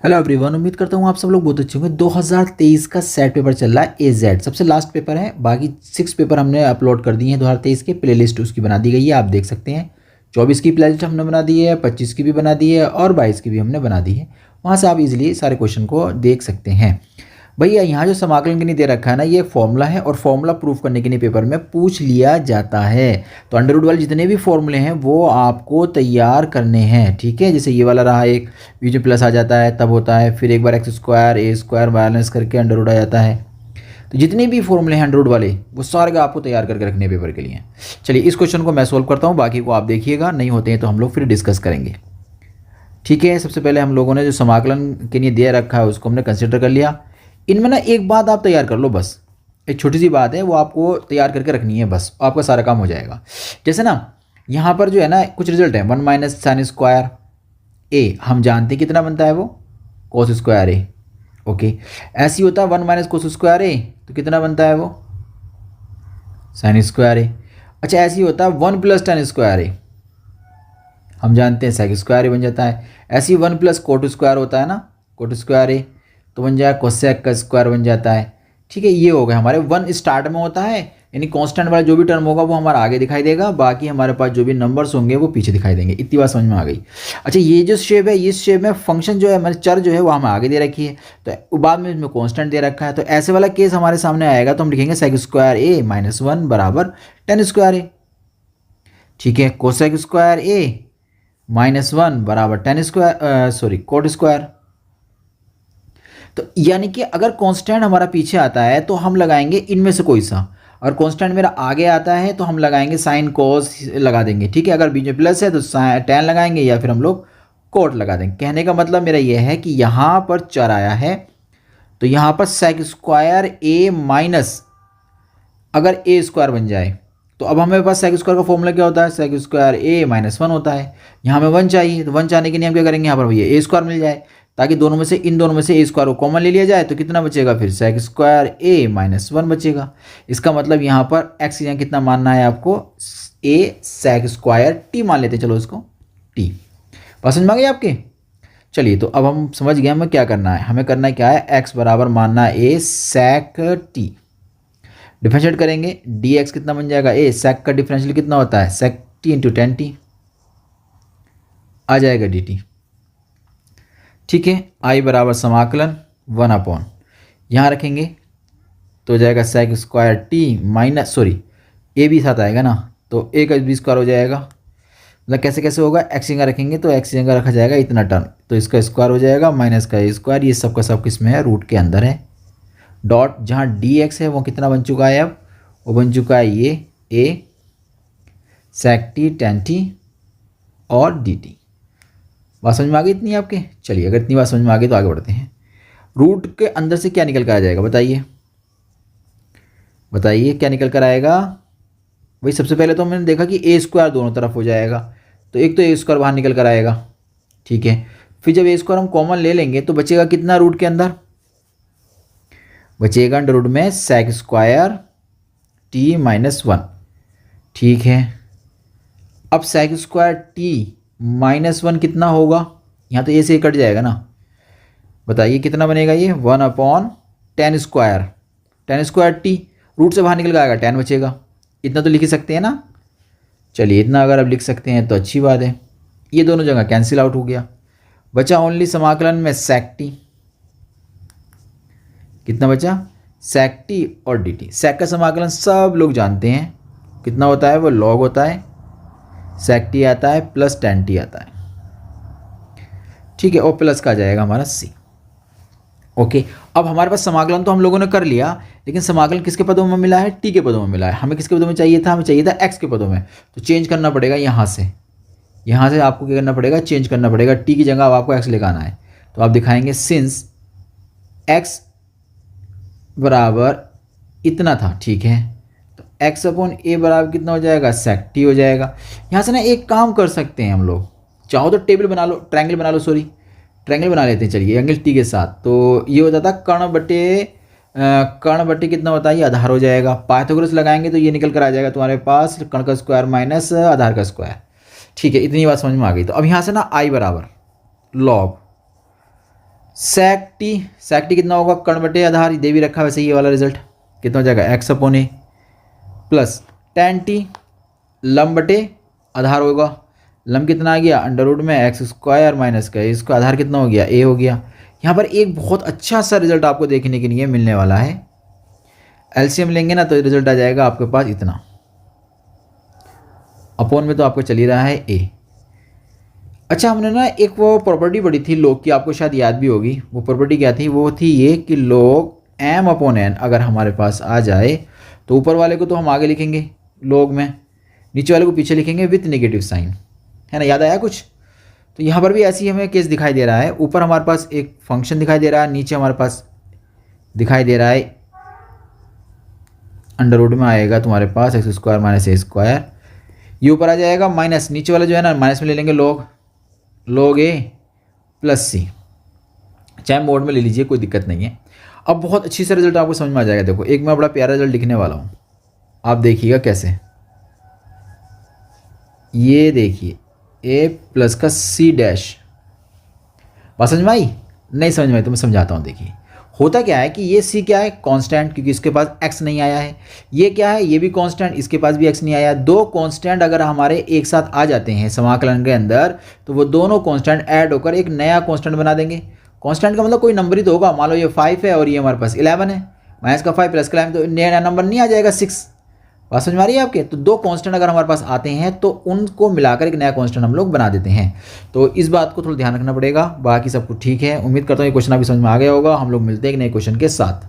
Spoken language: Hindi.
हेलो एवरीवन, उम्मीद करता हूँ आप सब लोग बहुत अच्छे होंगे। 2023 का सेट पेपर चल रहा है एजेड, सबसे लास्ट पेपर है। बाकी 6 पेपर हमने अपलोड कर दिए हैं 2023 के। प्लेलिस्ट उसकी बना दी गई है, आप देख सकते हैं। 24 की प्लेलिस्ट हमने बना दी है, 25 की भी बना दी है और 22 की भी हमने बना दी है। वहाँ से आप इजीली सारे क्वेश्चन को देख सकते हैं। भैया यहाँ जो समाकलन के लिए दे रखा है ना, ये फॉर्मूला है और फॉर्मूला प्रूफ करने के लिए पेपर में पूछ लिया जाता है। तो अंडर रूट वाले जितने भी फॉर्मूले हैं वो आपको तैयार करने हैं, ठीक है। जैसे ये वाला रहा, एक बीच में प्लस आ जाता है तब होता है, फिर एक बार एक्स स्क्वायर ए स्क्वायर बैलेंस करके अंडर रूट आ जाता है। तो जितने भी फॉर्मूले हैं अंडर रूट वाले वो सारे का आपको तैयार करके रखने हैं पेपर के लिए। चलिए इस क्वेश्चन को मैं सोल्व करता हूँ, बाकी को आप देखिएगा, नहीं होते हैं तो हम लोग फिर डिस्कस करेंगे, ठीक है। सबसे पहले हम लोगों ने जो समाकलन के लिए दे रखा है उसको हमने कंसिडर कर लिया। इनमें ना एक बात आप तैयार कर लो, बस एक छोटी सी बात है वो आपको तैयार करके रखनी है, बस आपका सारा काम हो जाएगा। जैसे ना यहाँ पर जो है ना कुछ रिजल्ट है, 1 माइनस साइन स्क्वायर ए, हम जानते हैं कितना बनता है वो, कोस स्क्वायर ए। ओके, ऐसे ही होता है 1 माइनस कोस स्क्वायर ए, तो कितना बनता है वो, साइन स्क्वायर ए। अच्छा, ऐसे ही होता है 1 प्लस टेन स्क्वायर ए, हम जानते हैं सेक स्क्वायर ए बन जाता है। ऐसे ही 1 प्लस कोट स्क्वायर होता है ना, कोट स्क्वायर ए, तो बन जाएगा कोसेक का स्क्वायर बन जाता है, ठीक है। ये हो गया हमारे 1 स्टार्ट में होता है, यानी कांस्टेंट वाला जो भी टर्म होगा वो हमारा आगे दिखाई देगा, बाकी हमारे पास जो भी नंबर्स होंगे वो पीछे दिखाई देंगे। इतनी बात समझ में आ गई। अच्छा, ये जो शेप है, इस शेप में फंक्शन जो है हमारे चर जो है वो हमें आगे दे रखी है, तो बाद में इसमें कांस्टेंट दे रखा है। तो ऐसे वाला केस हमारे सामने आएगा तो हम लिखेंगे सेक स्क्वायर ए माइनस 1 बराबर टेन स्क्वायर ए, ठीक है। कोसेक स्क्वायर ए माइनस 1 बराबर ten square, sorry coat square. तो यानी कि अगर कांस्टेंट हमारा पीछे आता है तो हम लगाएंगे इनमें से कोई सा, और कांस्टेंट मेरा आगे आता है तो हम लगाएंगे साइन कोस लगा देंगे, ठीक है। अगर बीच में प्लस है तो टेन लगाएंगे या फिर हम लोग कोट लगा देंगे। कहने का मतलब मेरा यह है कि यहाँ पर चर आया है तो यहाँ पर सेक स्क्वायर ए माइनस अगर ए स्क्वायर बन जाए तो अब हमें पास सेक स्क्वायर का फॉर्मूला क्या होता है, सेक स्क्वायर ए माइनस 1 होता है। यहाँ हमें 1 चाहिए, तो 1 चाहने के लिए हम क्या करेंगे, यहाँ पर भैया ए स्क्वायर मिल जाए, ताकि दोनों में से इन दोनों में से ए स्क्वायर को कॉमन ले लिया जाए, तो कितना बचेगा फिर सेक स्क्वायर ए माइनस 1 बचेगा। इसका मतलब यहाँ पर एक्स यहाँ कितना मानना है आपको, ए सेक स्क्वायर टी मान लेते, चलो इसको टी। बात समझ में आ गई आपके। चलिए तो अब हम समझ गए हमें क्या करना है, हमें करना है क्या है, एक्स बराबर मानना है ए सेक टी। डिफरेंशिएट करेंगे, डी एक्स कितना बन जाएगा, ए सेक का डिफरेंशियल कितना होता है, सेक टी इंटू टेन टी, आ जाएगा डी टी, ठीक है। आई बराबर समाकलन 1 अपॉन यहाँ रखेंगे तो हो जाएगा sec square T minus, sorry A भी साथ आएगा ना, तो ए का बी स्क्वायर हो जाएगा। मतलब कैसे कैसे होगा, एक्स जगह रखेंगे तो एक्स जगह रखा जाएगा इतना टर्म, तो इसका स्क्वायर हो जाएगा माइनस का ए स्क्वायर, ये सब का सब किस में है, रूट के अंदर है। डॉट जहाँ डी एक्स है वो कितना बन चुका है, अब वो बन चुका है ये ए सेक टी टेन टी और डी टी। बात समझ में आ गई इतनी आपके। चलिए अगर इतनी बात समझ में आ गई तो आगे बढ़ते हैं। रूट के अंदर से क्या निकल कर आ जाएगा, बताइए बताइए क्या निकल कर आएगा। वही सबसे पहले तो मैंने देखा कि ए स्क्वायर दोनों तरफ हो जाएगा, तो एक तो ए स्क्वायर बाहर निकल कर आएगा, ठीक है। फिर जब ए स्क्वायर हम कॉमन ले लेंगे तो बचेगा कितना रूट के अंदर, बचेगा अंडर रूट में सेक स्क्वायर टी माइनस 1, ठीक है। अब सेक स्क्वायर टी माइनस 1 कितना होगा, यहाँ तो ए से कट जाएगा ना, बताइए कितना बनेगा ये, 1 upon ten square T, root से बाहर निकल कर आएगा 10 बचेगा, इतना तो लिख ही सकते हैं ना। चलिए इतना अगर आप लिख सकते हैं तो अच्छी बात है, ये दोनों जगह कैंसिल आउट हो गया, बचा ओनली समाकलन में सेक टी, कितना बचा, सेक टी और डी टी। सेक का समाकलन सब लोग जानते हैं कितना होता है, वो लॉग होता है, सेक टी आता है प्लस टेन टी आता है, ठीक है। और प्लस का आ जाएगा हमारा सी। ओके, अब हमारे पास समाकलन तो हम लोगों ने कर लिया, लेकिन समाकलन किसके पदों में मिला है, टी के पदों में मिला है। हमें किसके पदों में चाहिए था, हमें चाहिए था एक्स के पदों में, तो चेंज करना पड़ेगा यहाँ से आपको क्या करना पड़ेगा, चेंज करना पड़ेगा, टी की जगह अब आपको एक्स लेकर आना है। तो आप दिखाएंगे सिंस एक्स बराबर इतना था, ठीक है, तो एक्स अपॉन ए बराबर कितना हो जाएगा, सेक टी हो जाएगा। यहाँ से ना एक काम कर सकते हैं हम लोग, चाहो तो टेबल बना लो, ट्रायंगल बना लो, सॉरी ट्रायंगल बना लेते हैं, चलिए एंगल टी के साथ। तो ये होता था कर्ण बटे कितना होता है, ये आधार हो जाएगा। पाइथागोरस लगाएंगे तो ये निकल कर आ जाएगा तुम्हारे पास कर्ण का स्क्वायर माइनस आधार का स्क्वायर, ठीक है। इतनी बात समझ में आ गई। तो अब यहाँ से ना आई बराबर लॉग sec t कितना होगा, कर्ण बटे आधार, दे भी रखा वैसे ये वाला रिजल्ट कितना हो जाएगा, x अपॉन ए प्लस tan t लंब बटे आधार होगा, लंब कितना आ गया अंडर रूट में एक्स स्क्वायर माइनस का, इसका आधार कितना हो गया, ए हो गया। यहाँ पर एक बहुत अच्छा सा रिजल्ट आपको देखने के लिए मिलने वाला है। एलसीएम लेंगे ना तो रिजल्ट आ जाएगा आपके पास इतना, अपॉन में तो आपको चल ही रहा है ए। अच्छा, हमने ना एक वो प्रॉपर्टी पढ़ी थी लोग की, आपको शायद याद भी होगी। वो प्रॉपर्टी क्या थी, वो थी ये कि लोग एम अपॉन एन अगर हमारे पास आ जाए तो ऊपर वाले को तो हम आगे लिखेंगे लोग में, नीचे वाले को पीछे लिखेंगे विथ नेगेटिव साइन, है ना, याद आया कुछ। तो यहाँ पर भी ऐसी हमें केस दिखाई दे रहा है, ऊपर हमारे पास एक फंक्शन दिखाई दे रहा है, नीचे हमारे पास दिखाई दे रहा है अंडर रूट में आएगा तुम्हारे पास एक्स स्क्वायर माइनस ए स्क्वायर, ये ऊपर आ जाएगा माइनस, नीचे वाला जो है ना माइनस में ले लेंगे log ए प्लस सी, चाहे मोड में ले लीजिए कोई दिक्कत नहीं है। अब बहुत अच्छी से रिजल्ट आपको समझ में आ जाएगा। देखो एक मैं बड़ा प्यारा रिजल्ट लिखने वाला हूँ, आप देखिएगा कैसे, ये देखिए ए प्लस का सी डैश, बात समझ में आई, नहीं समझ में आई तो मैं समझाता हूँ। देखिए होता क्या है कि ये सी क्या है, कांस्टेंट, क्योंकि इसके पास एक्स नहीं आया है। ये क्या है, ये भी कांस्टेंट, इसके पास भी एक्स नहीं आया। दो कांस्टेंट अगर हमारे एक साथ आ जाते हैं समाकलन के अंदर तो वो दोनों कांस्टेंट ऐड होकर एक नया कांस्टेंट बना देंगे। कांस्टेंट का मतलब कोई नंबर ही तो होगा, मान लो ये 5 है और ये हमारे पास 11 है, माइनस का 5 प्लस का 11 तो नया नंबर नहीं आ जाएगा 6। बात समझ में आ रही है आपके। तो दो कांस्टेंट अगर हमारे पास आते हैं तो उनको मिलाकर एक नया कांस्टेंट हम लोग बना देते हैं। तो इस बात को थोड़ा ध्यान रखना पड़ेगा, बाकी सब कुछ ठीक है। उम्मीद करता हूँ ये क्वेश्चन अभी समझ में आ गया होगा। हम लोग मिलते हैं एक नए क्वेश्चन के साथ।